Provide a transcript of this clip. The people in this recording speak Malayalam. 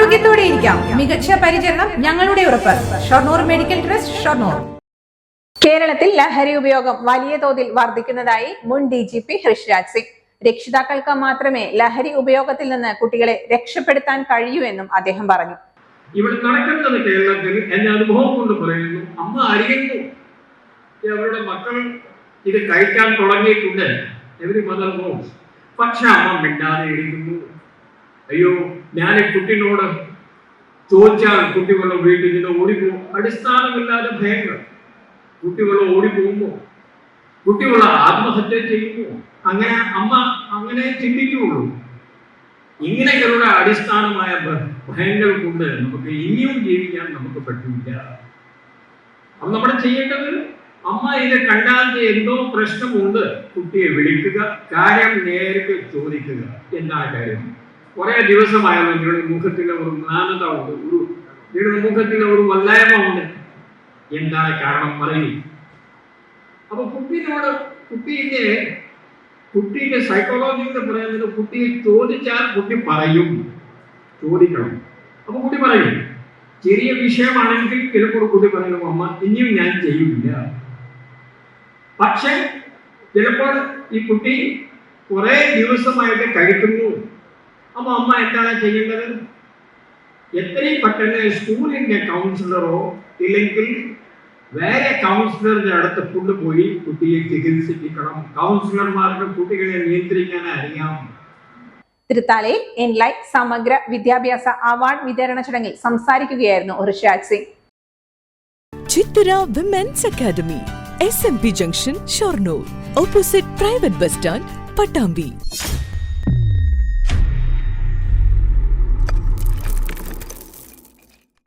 ആരോഗ്യത്തോടെ ഇരിക്കാം. മികച്ച പരിചരണം ഞങ്ങളുടെ ഉറപ്പ്. Shoranur medical trust, Shoranur. കേരളത്തിൽ ലഹരി ഉപയോഗം വലിയ തോതിൽ വർദ്ധിക്കുന്നതായി മുൻ DGP ഹൃഷിരാജ് സിംഗ്. രക്ഷിതാക്കൾക്ക് മാത്രമേ ലഹരി ഉപയോഗത്തിൽ നിന്ന് കുട്ടികളെ രക്ഷപ്പെടുത്താൻ കഴിയൂ എന്നും അദ്ദേഹം പറഞ്ഞു. ഇവിടെ നടക്കുന്നത് കേരളത്തിൽ എന്റെ അനുഭവം കൊണ്ട് പറയുന്നു, അമ്മ അറിയുന്നു അവരുടെ മക്കൾ ഇത് കഴിക്കാൻ തുടങ്ങിയിട്ടുണ്ട്. Every mother knows. പക്ഷെ അമ്മ മിണ്ടാതെ ഇരിക്കുന്നു. അയ്യോ, ഞാൻ കുട്ടിനോട് ചോദിച്ചാൽ കുട്ടികളെ വീട്ടിൽ നിന്ന് ഓടിപ്പോകും. അടിസ്ഥാനമില്ലാതെ ഭയങ്ങൾ. കുട്ടികളെ ഓടിപ്പോകുമ്പോ കുട്ടികളെ ആത്മഹത്യ ചെയ്യുമോ? അങ്ങനെ അമ്മ അങ്ങനെ ചിന്തിക്കുകയുള്ളൂ. ഇങ്ങനെയുള്ള അടിസ്ഥാനമായ ഭയങ്ങൾ കൊണ്ട് നമുക്ക് ഇനിയും ജീവിക്കാൻ നമുക്ക് പറ്റില്ല. അപ്പൊ നമ്മൾ ചെയ്യേണ്ടത്, അമ്മ ഇത് കണ്ടാൽ എന്തോ പ്രശ്നമുണ്ട്, കുട്ടിയെ വിളിക്കുക, കാര്യം നേരിട്ട് ചോദിക്കുക. എന്താണ് കാര്യം? കുറെ ദിവസമായാലും നിങ്ങളുടെ മുഖത്തിലെ ഒരു മ്ലാനത ഉണ്ട്, നിങ്ങളുടെ മുഖത്തിലെ ഒരു വല്ലായ്മ ഉണ്ട്. എന്താണ് കാരണം പറയും. അപ്പൊ കുട്ടിയോട് കുട്ടിയുടെ സൈക്കോളജി എന്ന് പറയുന്നത്, കുട്ടിയെ ചോദിച്ചാൽ കുട്ടി പറയും. ചോദിക്കണം. അപ്പൊ കുട്ടി പറയും. ചെറിയ വിഷയമാണെങ്കിൽ ചിലപ്പോൾ കുട്ടി പറയും, അമ്മ ഇനിയും ഞാൻ ചെയ്യില്ല. പക്ഷെ ചിലപ്പോൾ ഈ കുട്ടി കുറെ ദിവസമായിട്ട് കഴിക്കുന്നു. അപ്പൊ അമ്മ എന്താണ് ചെയ്യേണ്ടത്? എത്രയും പെട്ടെന്ന് സ്കൂളിന്റെ കൗൺസിലറോ ഇല്ലെങ്കിൽ വേറെ കൗൺസിലറുടെ അടുത്ത് കൊണ്ടുപോയി കുട്ടിയെ ചികിത്സിക്കണം. കൗൺസിലർമാർക്ക് കുട്ടികളെ നിയന്ത്രിക്കാൻ അറിയാം. തൃത്താലയിൽ എൻലൈറ്റ് സമഗ്ര വിദ്യാഭ്യാസ അവാർഡ് വിതരണ ചടങ്ങിൽ സംസാരിക്കുകയായിരുന്നു Hrishiraj Singh. Chithara women's academy, SMP junction, Shoranur, opposite private bus stand, Pattambi.